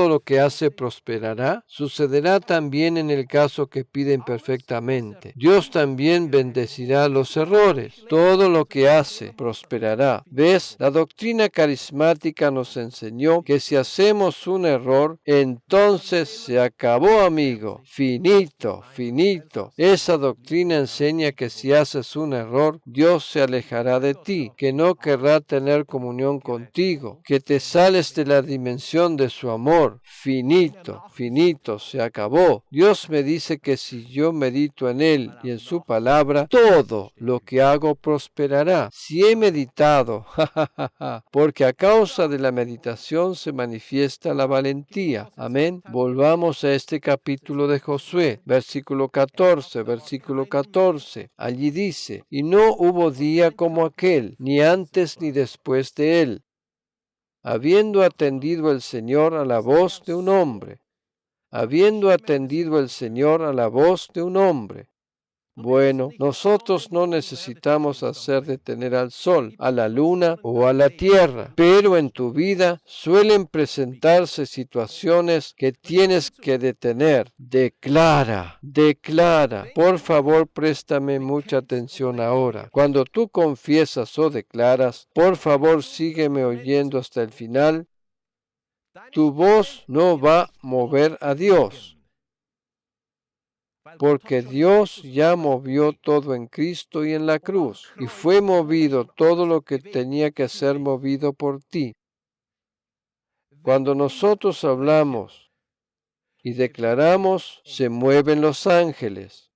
lo que hace prosperará. Sucederá también en el caso que piden perfectamente. Dios también bendecirá los errores. Todo lo que hace prosperará. ¿Ves? La doctrina carismática nos enseñó que si hacemos un error, entonces se acabó, amigo. Finito, finito. Esa doctrina enseña que si haces un error, Dios se alejará de ti, que no querrá tener comunión contigo, que te sales de la dimensión de su amor. Finito, finito, se acabó. Dios me dice que si yo medito en Él y en su palabra, todo lo que hago prosperará. Si he meditado, porque a causa de la meditación se manifiesta la valentía. Amén. Volvamos a este capítulo de Josué, versículo 14. Allí dice, y no hubo día como aquel, ni antes ni después de él, habiendo atendido el Señor a la voz de un hombre, habiendo atendido el Señor a la voz de un hombre. Bueno, nosotros no necesitamos hacer detener al sol, a la luna o a la tierra, pero en tu vida suelen presentarse situaciones que tienes que detener. Declara. Por favor, préstame mucha atención ahora. Cuando tú confiesas o declaras, por favor, sígueme oyendo hasta el final. Tu voz no va a mover a Dios, porque Dios ya movió todo en Cristo y en la cruz, y fue movido todo lo que tenía que ser movido por ti. Cuando nosotros hablamos y declaramos, se mueven los ángeles.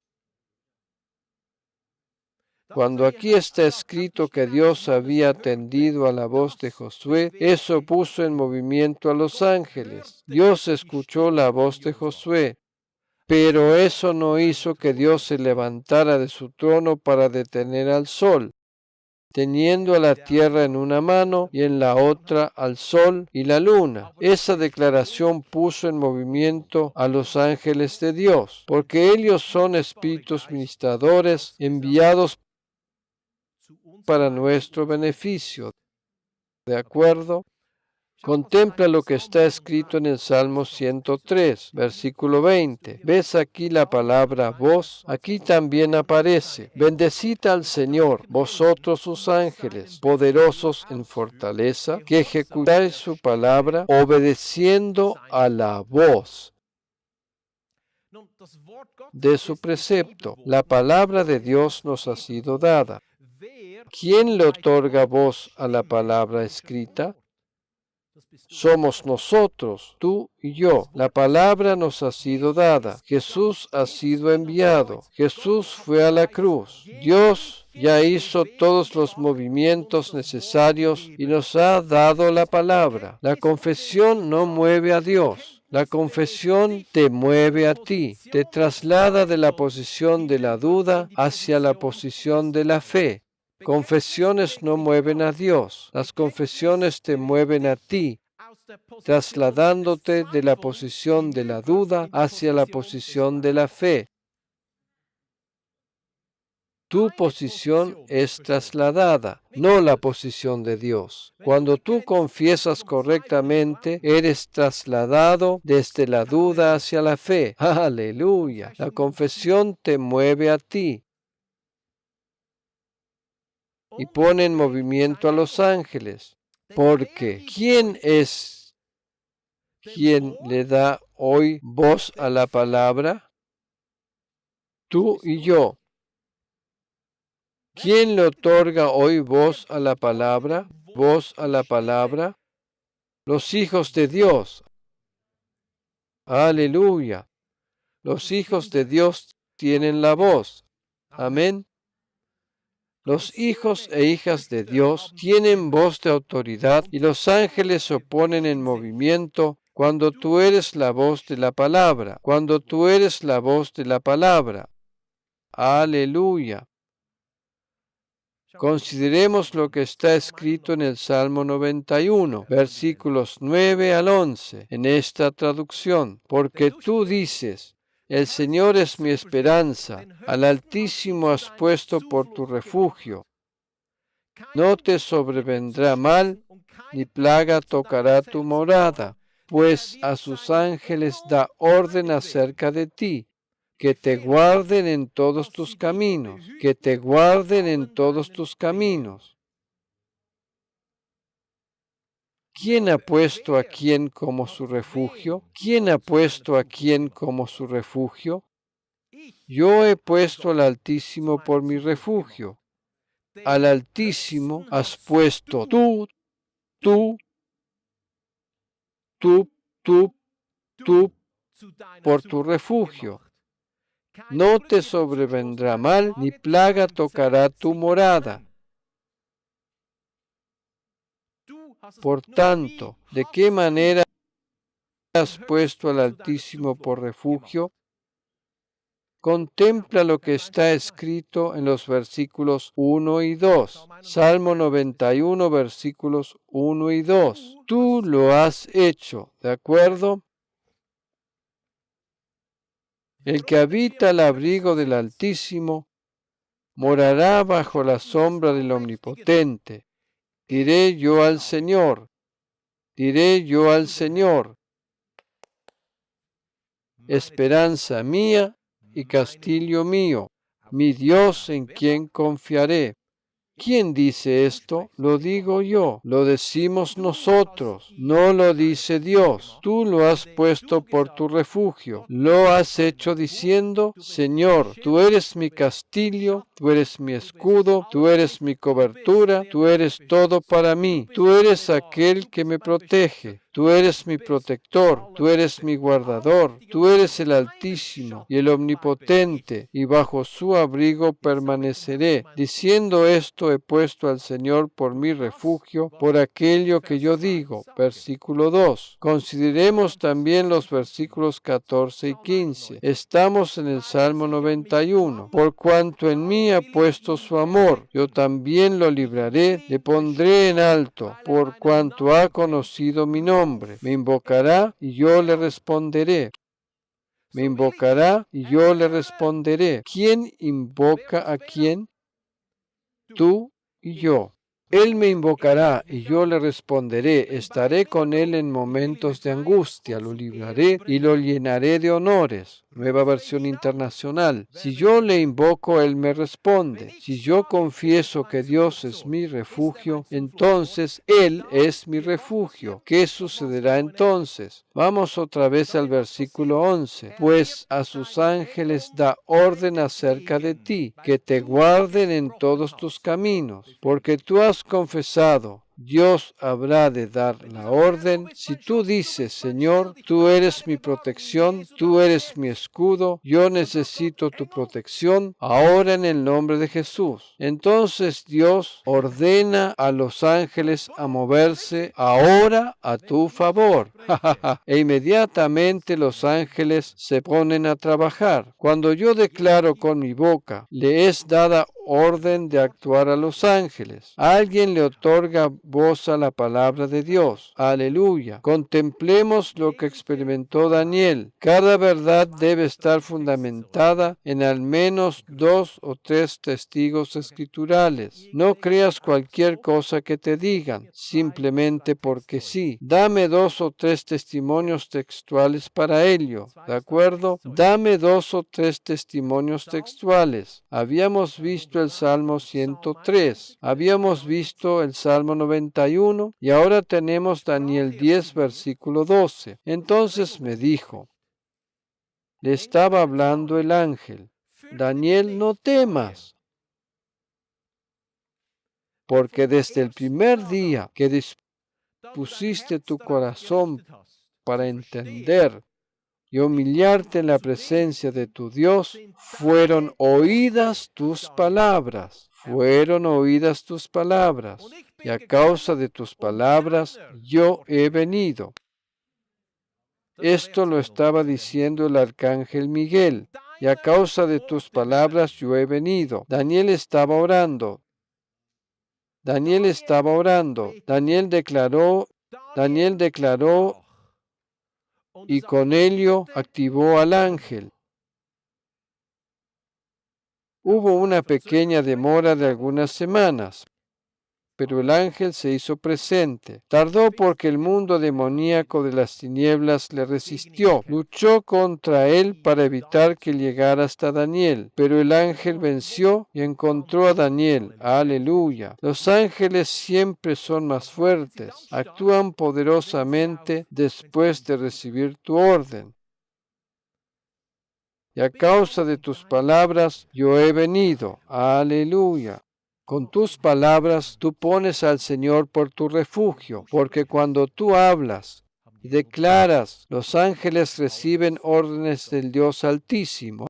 Cuando aquí está escrito que Dios había atendido a la voz de Josué, eso puso en movimiento a los ángeles. Dios escuchó la voz de Josué. Pero eso no hizo que Dios se levantara de su trono para detener al sol, teniendo a la tierra en una mano y en la otra al sol y la luna. Esa declaración puso en movimiento a los ángeles de Dios, porque ellos son espíritus ministradores enviados para nuestro beneficio. ¿De acuerdo? Contempla lo que está escrito en el Salmo 103, versículo 20. ¿Ves aquí la palabra voz? Aquí también aparece. Bendecid al Señor, vosotros sus ángeles, poderosos en fortaleza, que ejecutáis su palabra, obedeciendo a la voz de su precepto. La palabra de Dios nos ha sido dada. ¿Quién le otorga voz a la palabra escrita? Somos nosotros, tú y yo. La palabra nos ha sido dada. Jesús ha sido enviado. Jesús fue a la cruz. Dios ya hizo todos los movimientos necesarios y nos ha dado la palabra. La confesión no mueve a Dios. La confesión te mueve a ti, te traslada de la posición de la duda hacia la posición de la fe. Confesiones no mueven a Dios, las confesiones te mueven a ti, trasladándote de la posición de la duda hacia la posición de la fe. Tu posición es trasladada, no la posición de Dios. Cuando tú confiesas correctamente, eres trasladado desde la duda hacia la fe. ¡Aleluya! La confesión te mueve a ti y pone en movimiento a los ángeles. Porque ¿quién es quien le da hoy voz a la palabra? Tú y yo. ¿Quién le otorga hoy voz a la palabra? Voz a la palabra. Los hijos de Dios. Aleluya. Los hijos de Dios tienen la voz. Amén. Los hijos e hijas de Dios tienen voz de autoridad y los ángeles se oponen en movimiento cuando tú eres la voz de la palabra, cuando tú eres la voz de la palabra. Aleluya. Consideremos lo que está escrito en el Salmo 91, versículos 9 al 11, en esta traducción. Porque tú dices, el Señor es mi esperanza, al Altísimo has puesto por tu refugio. No te sobrevendrá mal, ni plaga tocará tu morada, pues a sus ángeles da orden acerca de ti, que te guarden en todos tus caminos, que te guarden en todos tus caminos. ¿Quién ha puesto a quién como su refugio? ¿Quién ha puesto a quién como su refugio? Yo he puesto al Altísimo por mi refugio. Al Altísimo has puesto tú, por tu refugio. No te sobrevendrá mal, ni plaga tocará tu morada. Por tanto, ¿de qué manera has puesto al Altísimo por refugio? Contempla lo que está escrito en los versículos 1 y 2. Salmo 91, versículos 1 y 2. Tú lo has hecho, ¿de acuerdo? El que habita al abrigo del Altísimo morará bajo la sombra del Omnipotente. Diré yo al Señor, esperanza mía y castillo mío, mi Dios en quien confiaré. ¿Quién dice esto? Lo digo yo, lo decimos nosotros, no lo dice Dios. Tú lo has puesto por tu refugio, lo has hecho diciendo, Señor, tú eres mi castillo, tú eres mi escudo, tú eres mi cobertura, tú eres todo para mí, tú eres aquel que me protege. Tú eres mi protector, tú eres mi guardador, tú eres el Altísimo y el Omnipotente, y bajo su abrigo permaneceré. Diciendo esto he puesto al Señor por mi refugio, por aquello que yo digo. Versículo 2. Consideremos también los versículos 14 y 15. Estamos en el Salmo 91. Por cuanto en mí ha puesto su amor, yo también lo libraré, le pondré en alto, por cuanto ha conocido mi nombre. Me invocará y yo le responderé. Me invocará y yo le responderé. ¿Quién invoca a quién? Tú y yo. Él me invocará y yo le responderé. Estaré con él en momentos de angustia. Lo libraré y lo llenaré de honores. Nueva versión internacional. Si yo le invoco, él me responde. Si yo confieso que Dios es mi refugio, entonces él es mi refugio. ¿Qué sucederá entonces? Vamos otra vez al versículo 11. Pues a sus ángeles da orden acerca de ti, que te guarden en todos tus caminos, porque tú has confesado. Dios habrá de dar la orden. Si tú dices, Señor, tú eres mi protección, tú eres mi escudo, yo necesito tu protección, ahora en el nombre de Jesús. Entonces Dios ordena a los ángeles a moverse ahora a tu favor. E inmediatamente los ángeles se ponen a trabajar. Cuando yo declaro con mi boca, le es dada orden de actuar a los ángeles. Alguien le otorga voz a la palabra de Dios. Aleluya. Contemplemos lo que experimentó Daniel. Cada verdad debe estar fundamentada en al menos 2 o 3 testigos escriturales. No creas cualquier cosa que te digan, simplemente porque sí. Dame 2 o 3 testimonios textuales para ello. ¿De acuerdo? Dame 2 o 3 testimonios textuales. Habíamos visto el Salmo 103, habíamos visto el Salmo 91 y ahora tenemos Daniel 10, versículo 12. Entonces me dijo, le estaba hablando el ángel, Daniel, no temas, porque desde el primer día que dispusiste tu corazón para entender y humillarte en la presencia de tu Dios, fueron oídas tus palabras, fueron oídas tus palabras, y a causa de tus palabras yo he venido. Esto lo estaba diciendo el arcángel Miguel, y a causa de tus palabras yo he venido. Daniel estaba orando. Daniel declaró y con ello activó al ángel. Hubo una pequeña demora de algunas semanas, pero el ángel se hizo presente. Tardó porque el mundo demoníaco de las tinieblas le resistió. Luchó contra él para evitar que llegara hasta Daniel. Pero el ángel venció y encontró a Daniel. ¡Aleluya! Los ángeles siempre son más fuertes. Actúan poderosamente después de recibir tu orden. Y a causa de tus palabras yo he venido. ¡Aleluya! Con tus palabras tú pones al Señor por tu refugio, porque cuando tú hablas y declaras, los ángeles reciben órdenes del Dios Altísimo.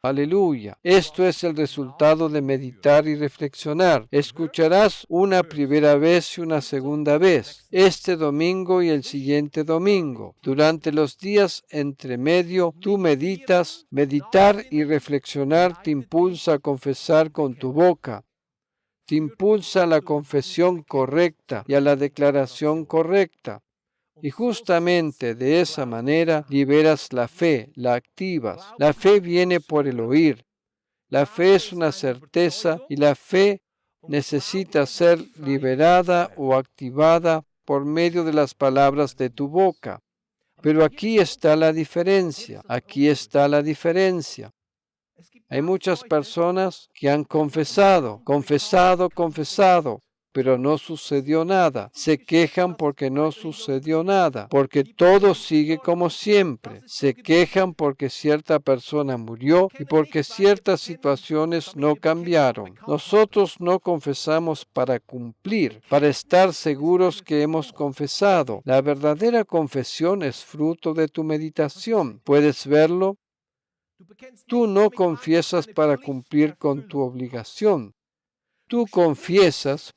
Aleluya. Esto es el resultado de meditar y reflexionar. Escucharás una primera vez y una segunda vez, este domingo y el siguiente domingo. Durante los días entre medio, tú meditas. Meditar y reflexionar te impulsa a confesar con tu boca. Te impulsa a la confesión correcta y a la declaración correcta. Y justamente de esa manera liberas la fe, la activas. La fe viene por el oír. La fe es una certeza y la fe necesita ser liberada o activada por medio de las palabras de tu boca. Pero aquí está la diferencia. Hay muchas personas que han confesado, pero no sucedió nada. Se quejan porque no sucedió nada, porque todo sigue como siempre. Se quejan porque cierta persona murió y porque ciertas situaciones no cambiaron. Nosotros no confesamos para cumplir, para estar seguros que hemos confesado. La verdadera confesión es fruto de tu meditación. ¿Puedes verlo? Tú no confiesas para cumplir con tu obligación. Tú confiesas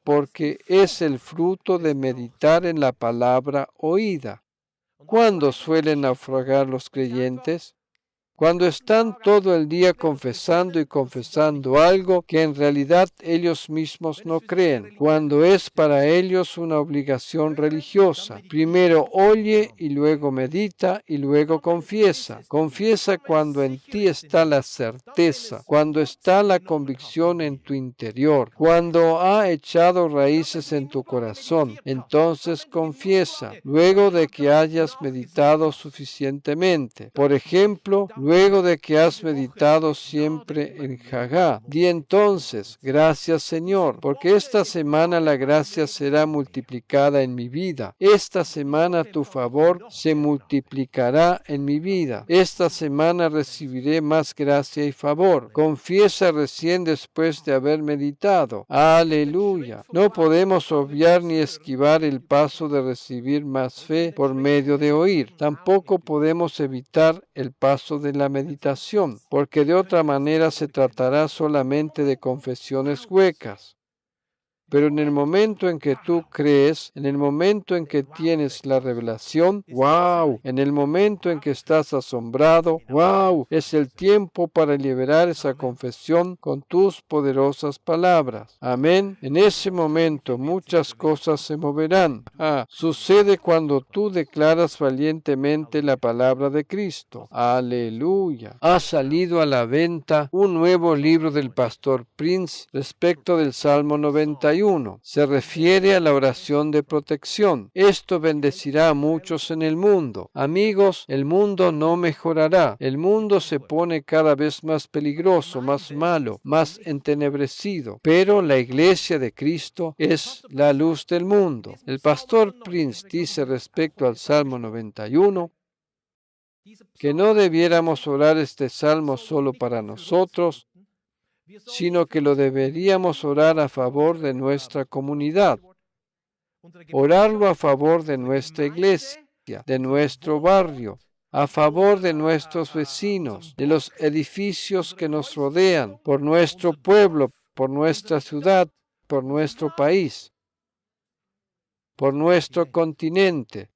porque es el fruto de meditar en la palabra oída. ¿Cuándo suelen naufragar los creyentes? Cuando están todo el día confesando y confesando algo que en realidad ellos mismos no creen, cuando es para ellos una obligación religiosa. Primero oye y luego medita y luego confiesa. Confiesa cuando en ti está la certeza, cuando está la convicción en tu interior, cuando ha echado raíces en tu corazón. Entonces confiesa, luego de que hayas meditado suficientemente. Por ejemplo, luego de que has meditado siempre en Jagá, di entonces, gracias Señor, porque esta semana la gracia será multiplicada en mi vida. Esta semana tu favor se multiplicará en mi vida. Esta semana recibiré más gracia y favor. Confiesa recién después de haber meditado. Aleluya. No podemos obviar ni esquivar el paso de recibir más fe por medio de oír. Tampoco podemos evitar el paso de la meditación, porque de otra manera se tratará solamente de confesiones huecas. Pero en el momento en que tú crees, en el momento en que tienes la revelación, ¡wow! En el momento en que estás asombrado, ¡wow! Es el tiempo para liberar esa confesión con tus poderosas palabras. Amén. En ese momento muchas cosas se moverán. Sucede cuando tú declaras valientemente la palabra de Cristo. Aleluya. Ha salido a la venta un nuevo libro del pastor Prince respecto del Salmo 91. Se refiere a la oración de protección. Esto bendecirá a muchos en el mundo. Amigos, el mundo no mejorará. El mundo se pone cada vez más peligroso, más malo, más entenebrecido. Pero la iglesia de Cristo es la luz del mundo. El pastor Prince dice respecto al Salmo 91 que no debiéramos orar este salmo solo para nosotros, sino que lo deberíamos orar a favor de nuestra comunidad, orarlo a favor de nuestra iglesia, de nuestro barrio, a favor de nuestros vecinos, de los edificios que nos rodean, por nuestro pueblo, por nuestra ciudad, por nuestro país, por nuestro continente,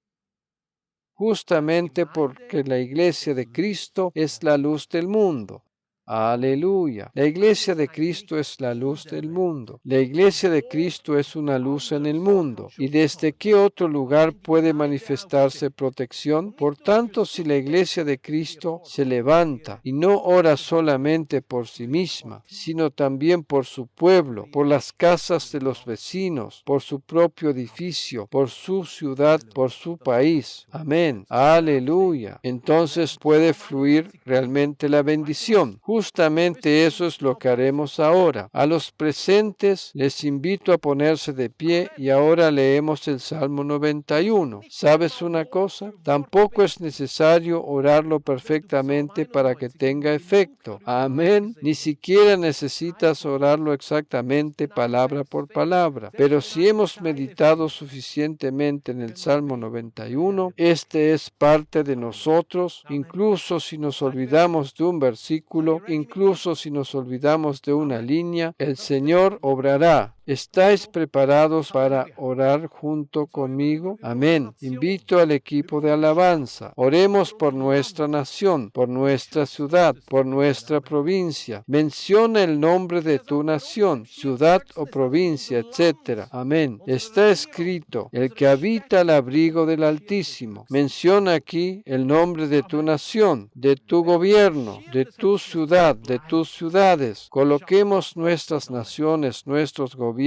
justamente porque la iglesia de Cristo es la luz del mundo. Aleluya. La iglesia de Cristo es la luz del mundo. La iglesia de Cristo es una luz en el mundo. ¿Y desde qué otro lugar puede manifestarse protección? Por tanto, si la iglesia de Cristo se levanta y no ora solamente por sí misma, sino también por su pueblo, por las casas de los vecinos, por su propio edificio, por su ciudad, por su país. Amén. Aleluya. Entonces puede fluir realmente la bendición. Justamente eso es lo que haremos ahora. A los presentes les invito a ponerse de pie y ahora leemos el Salmo 91. ¿Sabes una cosa? Tampoco es necesario orarlo perfectamente para que tenga efecto. Amén. Ni siquiera necesitas orarlo exactamente palabra por palabra. Pero si hemos meditado suficientemente en el Salmo 91, este es parte de nosotros, incluso si nos olvidamos de un versículo, incluso si nos olvidamos de una línea, el Señor obrará. ¿Estáis preparados para orar junto conmigo? Amén. Invito al equipo de alabanza. Oremos por nuestra nación, por nuestra ciudad, por nuestra provincia. Menciona el nombre de tu nación, ciudad o provincia, etc. Amén. Está escrito, el que habita al abrigo del Altísimo. Menciona aquí el nombre de tu nación, de tu gobierno, de tu ciudad, de tus ciudades. Coloquemos nuestras naciones, nuestros gobiernos,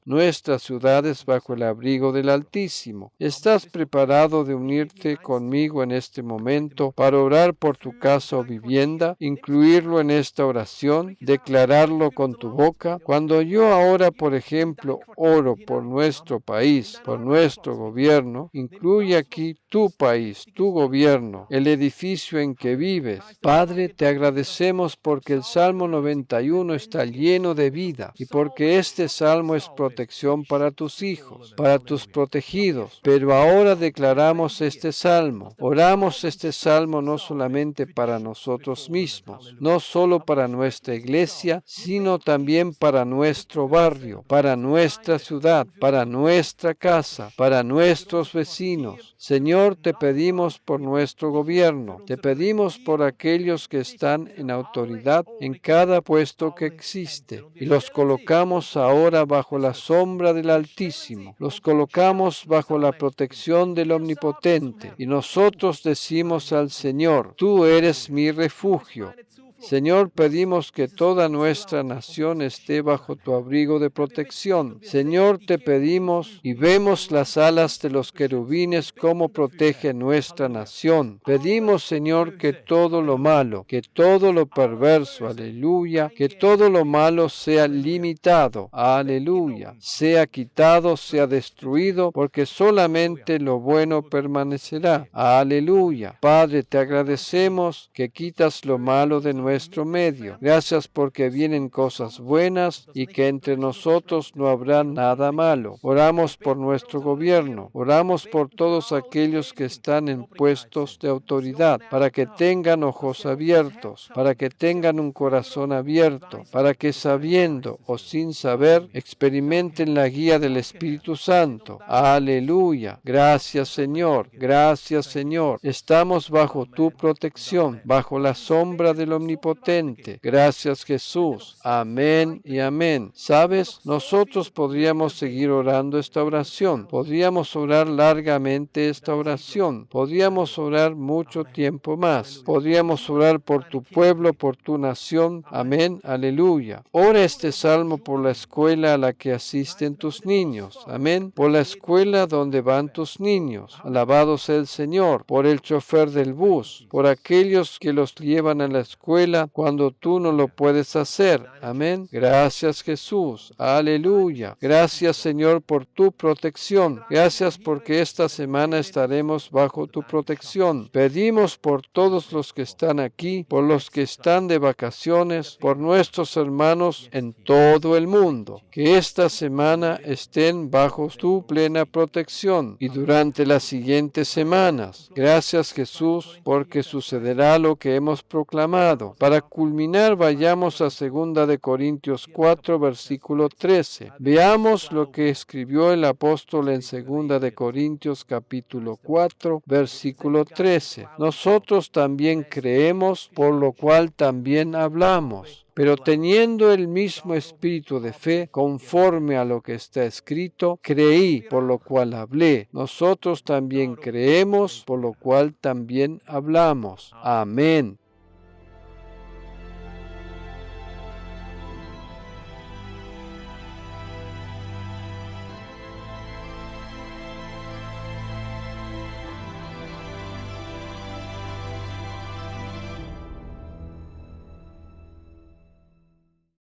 nuestras ciudades bajo el abrigo del Altísimo. ¿Estás preparado de unirte conmigo en este momento para orar por tu casa o vivienda? Incluirlo en esta oración, declararlo con tu boca. Cuando yo ahora, por ejemplo, oro por nuestro país, por nuestro gobierno, incluye aquí tu país, tu gobierno, el edificio en que vives. Padre, te agradecemos porque el Salmo 91 está lleno de vida y porque este Salmo es protección para tus hijos, para tus protegidos. Pero ahora declaramos este Salmo. Oramos este Salmo no solamente para nosotros mismos, no solo para nuestra iglesia, sino también para nuestro barrio, para nuestra ciudad, para nuestra casa, para nuestros vecinos. Señor, te pedimos por nuestro gobierno, te pedimos por aquellos que están en autoridad en cada puesto que existe y los colocamos ahora bajo la sombra del Altísimo, los colocamos bajo la protección del Omnipotente y nosotros decimos al Señor, tú eres mi refugio. Señor, pedimos que toda nuestra nación esté bajo tu abrigo de protección. Señor, te pedimos y vemos las alas de los querubines cómo protege nuestra nación. Pedimos, Señor, que todo lo malo, que todo lo perverso, aleluya, que todo lo malo sea limitado, aleluya, sea quitado, sea destruido, porque solamente lo bueno permanecerá, aleluya. Padre, te agradecemos que quitas lo malo de nuestro medio. Gracias porque vienen cosas buenas y que entre nosotros no habrá nada malo. Oramos por nuestro gobierno. Oramos por todos aquellos que están en puestos de autoridad, para que tengan ojos abiertos, para que tengan un corazón abierto, para que sabiendo o sin saber experimenten la guía del Espíritu Santo. Aleluya. Gracias, Señor. Gracias, Señor. Estamos bajo tu protección, bajo la sombra del Omnipotente. Gracias, Jesús. Amén y amén. ¿Sabes? Nosotros podríamos seguir orando esta oración. Podríamos orar largamente esta oración. Podríamos orar mucho tiempo más. Podríamos orar por tu pueblo, por tu nación. Amén. Aleluya. Ora este salmo por la escuela a la que asisten tus niños. Amén. Por la escuela donde van tus niños. Alabado sea el Señor. Por el chofer del bus. Por aquellos que los llevan a la escuela cuando tú no lo puedes hacer. Amén. Gracias, Jesús. Aleluya. Gracias, Señor, por tu protección. Gracias porque esta semana estaremos bajo tu protección. Pedimos por todos los que están aquí, por los que están de vacaciones, por nuestros hermanos en todo el mundo, que esta semana estén bajo tu plena protección y durante las siguientes semanas. Gracias, Jesús, porque sucederá lo que hemos proclamado. Para culminar, vayamos a 2 Corintios 4, versículo 13. Veamos lo que escribió el apóstol en 2 Corintios capítulo 4, versículo 13. Nosotros también creemos, por lo cual también hablamos. Pero teniendo el mismo espíritu de fe, conforme a lo que está escrito, creí, por lo cual hablé. Nosotros también creemos, por lo cual también hablamos. Amén.